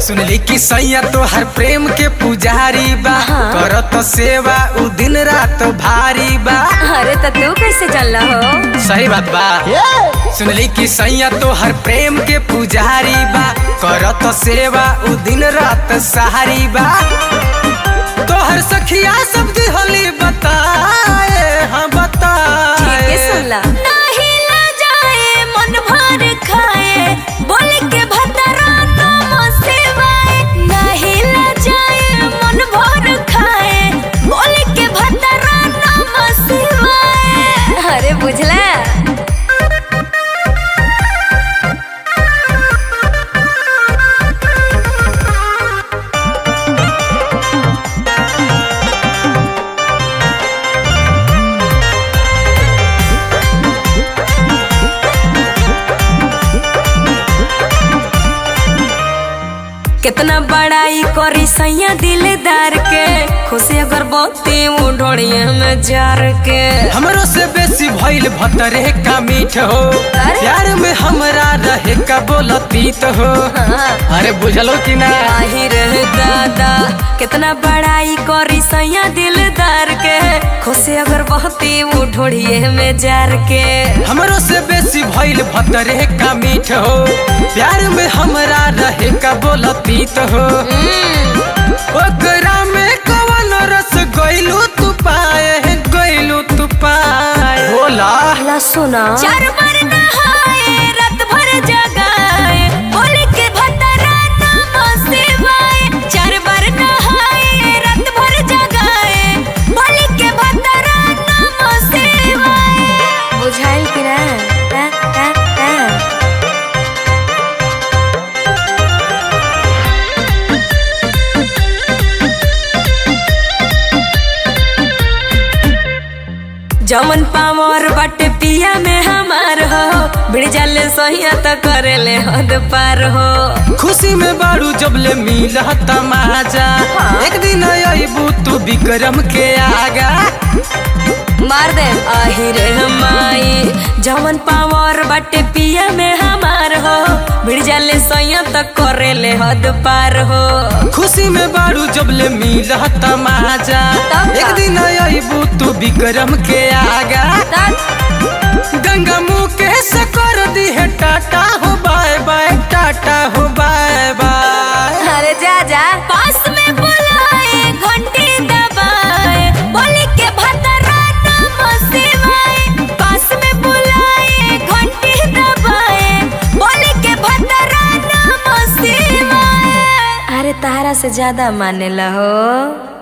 सुनली कि सैया तो हर प्रेम के पुजारी बा। करत सेवा उ दिन रात भारी बा। अरे तो तू कैसे चल हो? सही बात बा। सुनली कि सैया तो हर प्रेम के पुजारी बा। करत सेवा उ दिन रात सहारी बा। तो हर सखिया सब दिहली बताए, हाँ बताए। ठीक है सुन ला। नहीं ला जाए मन भर खाए, बोल के भतरा नाम सेवाए। नहीं ला जाए मन भर खाए, बोल के भतरा नाम सेवाए। अरे बुझला। कितना बड़ाई करी सैया दिलदार के, खुशी अगर बहुती उड़िए में जार के। हमरो से बेसी भइल भतरे का मीठ हो, प्यार में हमरा रहे का बोलतीत हो। अरे बुझलो कि ना? आही रे दादा, कितना बड़ाई करी सैया दिलदार के, खुशी अगर बहुती उड़िए में जार के। हमरो से बेसी भइल भतरे का मीठ हो, प्यार में हमरा रहे का बोलतीत हो। ओकरा में कवन रस गइलू तू पाए, गइलू तू पाए। बोला ला सुना। चार बार नहाए रात भर जगाए, बोले के भतरा नाम सेवाए। चार बार नहाए रात भर जगाए, बोले के भतरा नाम सेवाए। बुझाइल कि ना? जमन पावर बाटे पिया में हमार हो, बिड़ जाले सहिया तो करेले हद पार हो। खुशी में बारू जबले मिला तमाजा, एक दिन आईबू तू विक्रम के आगा। मार दे आही रे माई, जमन पावर बाटे पिया में हमार हो, बिड़ जाले सहिया तो करेले हद पार हो। खुशी में बारू जबले मिला तमाजा, एक दिन आईबू तू विक्रम के आगा। गंगा मुँह के कर दी है टाटा हो बाय बाय, टाटा हो बाय बाय। अरे जा जा। पास में बुलाए घंटी दबाए, बोले के भतरा नाम सेवाए। पास में बुलाए घंटी दबाए, बोले के भतरा नाम सेवाए। अरे तारा से ज्यादा माने ला हो।